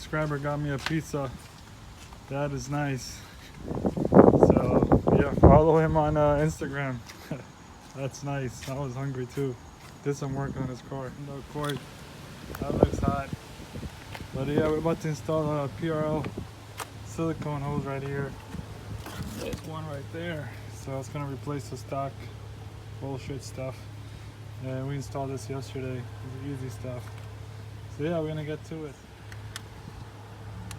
subscriber got me a pizza. That is nice. So yeah, follow him on Instagram. That's nice. I was hungry too. Did some work on his car. No cord. That looks hot. But yeah, we're about to install a PRL silicone hose right here. There's one right there. So it's gonna replace the stock bullshit stuff. And we installed this yesterday. It's easy stuff. So yeah, we're gonna get to it.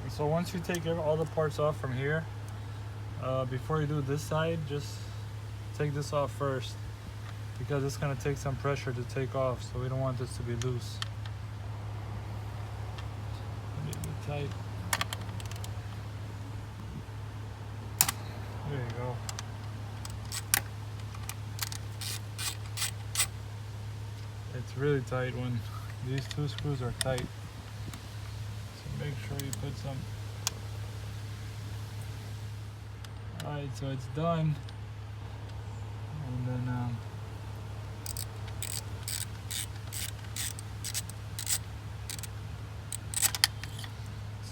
So once you take all the parts off from here, before you do this side, just take this off first, because it's gonna take some pressure to take off, so we don't want this to be loose. Get it tight. There you go. It's really tight when these two screws are tight. So make sure you put some. Alright, so it's done. And then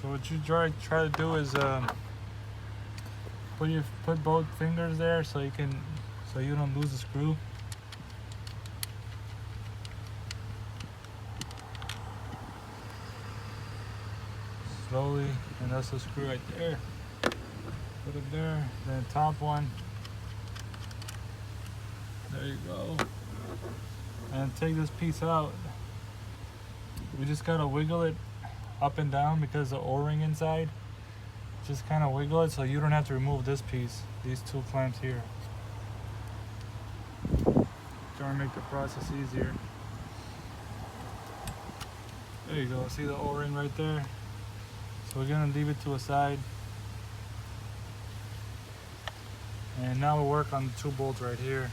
so what you try to do is put both fingers there so you don't lose the screw. Slowly, and that's the screw right there. Put it there, then top one. There you go. And take this piece out. We just gotta wiggle it up and down because the O-ring inside. Just kind of wiggle it so you don't have to remove this piece, these two clamps here. Trying to make the process easier. There you go, see the O-ring right there? So we're gonna leave it to a side. And now we'll work on the two bolts right here.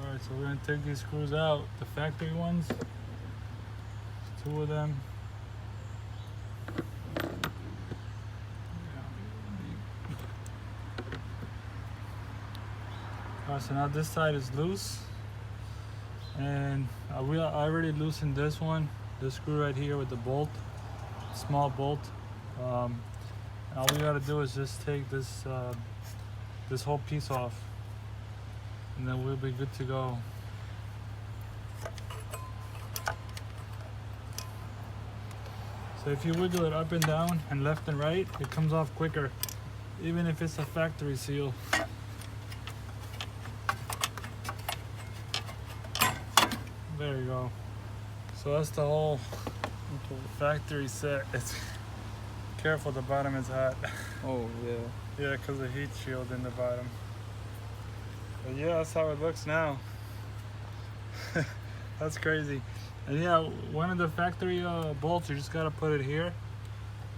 Alright, so we're gonna take these screws out, the factory ones. Two of them. Alright, so now this side is loose. And I already loosened this one, this screw right here with the bolt. Small bolt. All we gotta do is just take this this whole piece off, and then we'll be good to go. So if you wiggle it up and down and left and right, it comes off quicker, even if it's a factory seal. There you go. So that's the whole factory set. It's careful, the bottom is hot. Oh yeah. Yeah, because the heat shield in the bottom. But yeah, that's how it looks now. That's crazy. And yeah, one of the factory bolts, you just gotta put it here.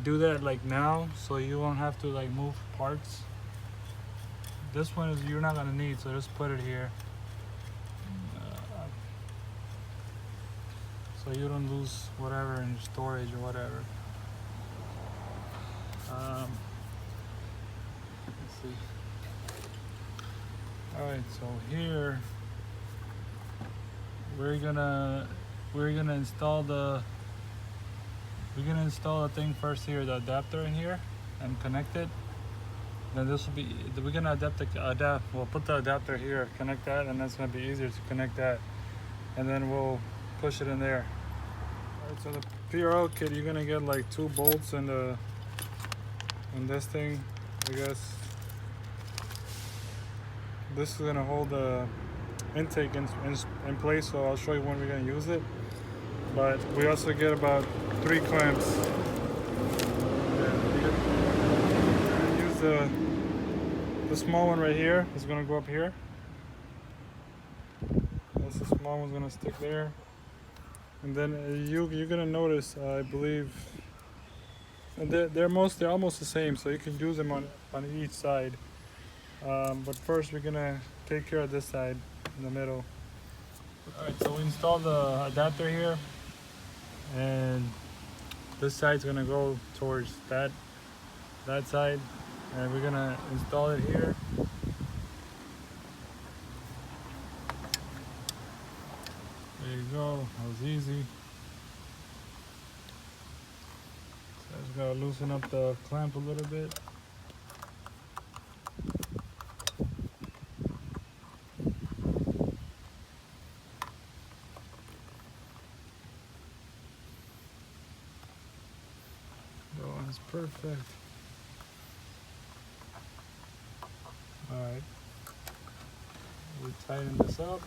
Do that like now, so you won't have to like move parts. This one is you're not gonna need, so just put it here. So you don't lose whatever in storage or whatever. Let's see. All right, so here we're gonna install the thing first here, the adapter in here, and connect it. Then this will be we're gonna we'll put the adapter here, connect that, and that's gonna be easier to connect that, and then we'll push it in there. Alright, so the PRL kit, you're gonna get like 2 bolts in this thing, I guess. This is gonna hold the intake in place, so I'll show you when we're gonna use it. But we also get about 3 clamps. Yeah, use the small one right here. It's gonna go up here. That's the small one's gonna stick there. And then you're gonna notice, I believe, and they're almost the same, so you can use them on each side. But first we're gonna take care of this side in the middle. Alright, so we installed the adapter here, and this side's gonna go towards that side, and we're gonna install it here. There you go, that was easy. Just gotta loosen up the clamp a little bit. Oh, that's perfect. Alright. We tighten this up.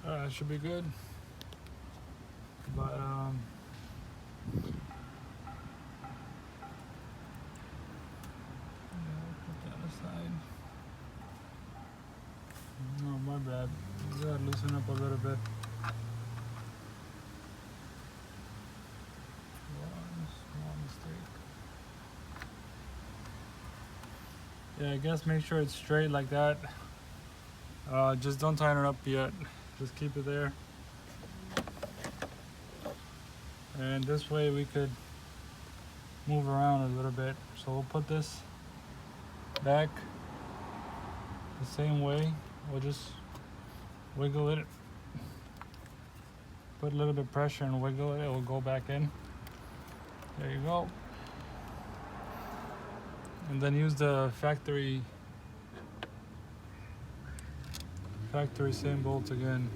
That should be good. But put that aside. No, my bad. You gotta loosen up a little bit. One small mistake. Yeah, I guess make sure it's straight like that. Just don't tighten it up yet. Just keep it there. And this way we could move around a little bit. So we'll put this back the same way. We'll just wiggle it. Put a little bit of pressure and wiggle it. It will go back in. There you go. And then use the factory same bolts again.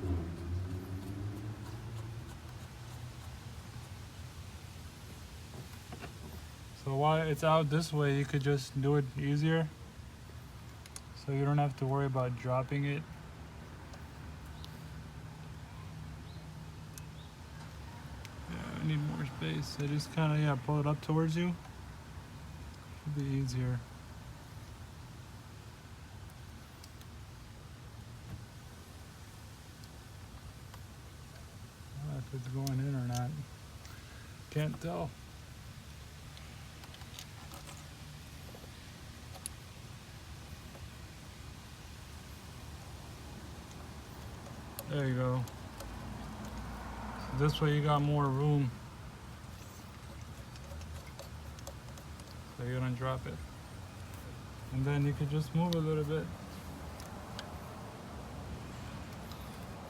So while it's out this way, you could just do it easier. So you don't have to worry about dropping it. Yeah, I need more space. So just kind of, pull it up towards you. Should be easier. If it's going in or not. Can't tell. There you go. So this way you got more room. So you don't drop it. And then you could just move a little bit.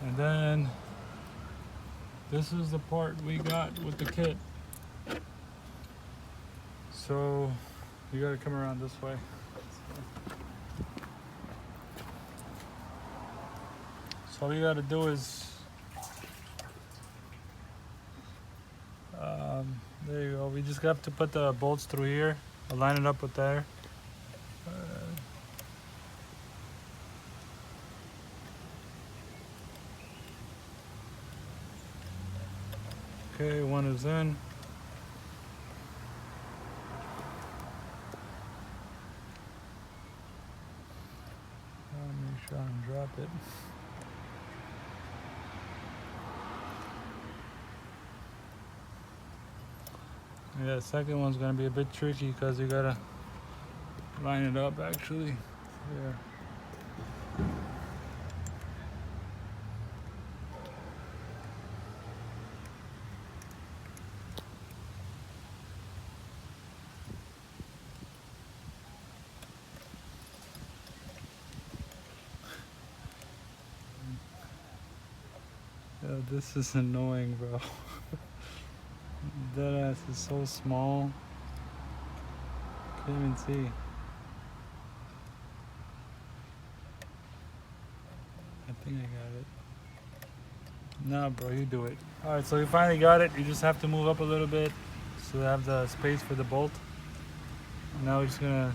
And then this is the part we got with the kit. So you gotta come around this way. So all you gotta do is, there you go. We just have to put the bolts through here, align it up with there. Okay, one is in. Make sure I don't drop it. Yeah, the second one's gonna be a bit tricky because you gotta line it up actually. Yeah. This is annoying, bro. That ass is so small. Can't even see. I think I got it. Nah, bro, you do it. Alright, so we finally got it. You just have to move up a little bit so you have the space for the bolt. Now we're just gonna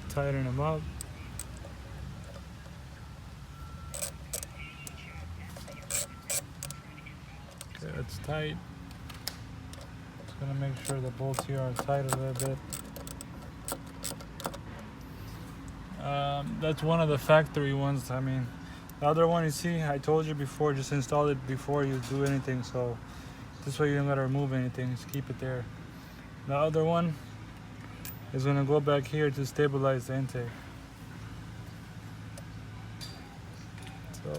tighten them up. Okay, it's tight. Just gonna make sure the bolts here are tight a little bit. That's one of the factory ones. I mean, the other one, you see, I told you before, just install it before you do anything. So this way you don't gotta remove anything, just keep it there. The other one is gonna go back here to stabilize the intake. So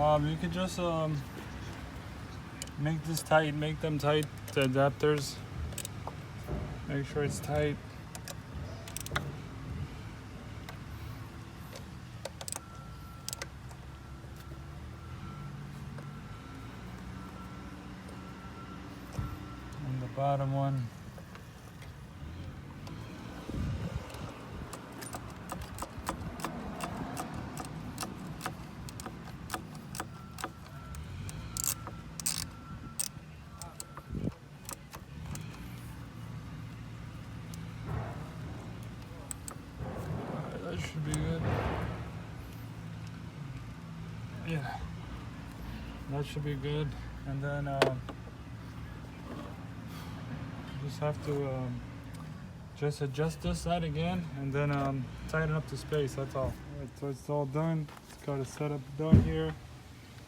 You could just make this tight, make them tight, the adapters. Make sure it's tight. And the bottom one. That should be good. Yeah, that should be good. And then just have to just adjust this side again, and then tighten up the space. That's all. Alright, so it's all done. It's got a setup done here.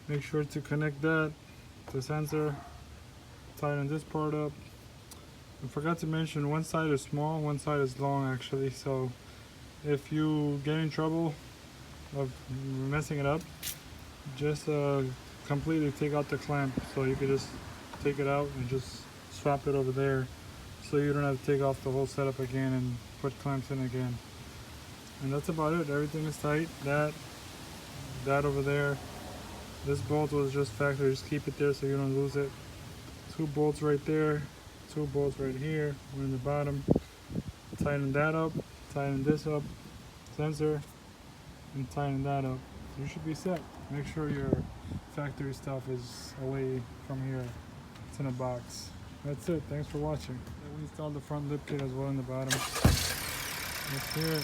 Make sure to connect that to the sensor. Tighten this part up. I forgot to mention, one side is small, one side is long actually. So if you get in trouble of messing it up, just completely take out the clamp. So you can just take it out and just swap it over there, so you don't have to take off the whole setup again and put clamps in again. And that's about it. Everything is tight. That over there. This bolt was just factory. Just keep it there so you don't lose it. 2 bolts right there. 2 bolts right here. One in the bottom. Tighten that up. Tighten this up. Sensor. And tighten that up. You should be set. Make sure your factory stuff is away from here. It's in a box. That's it. Thanks for watching. We installed the front lip kit as well in the bottom. Let's hear it.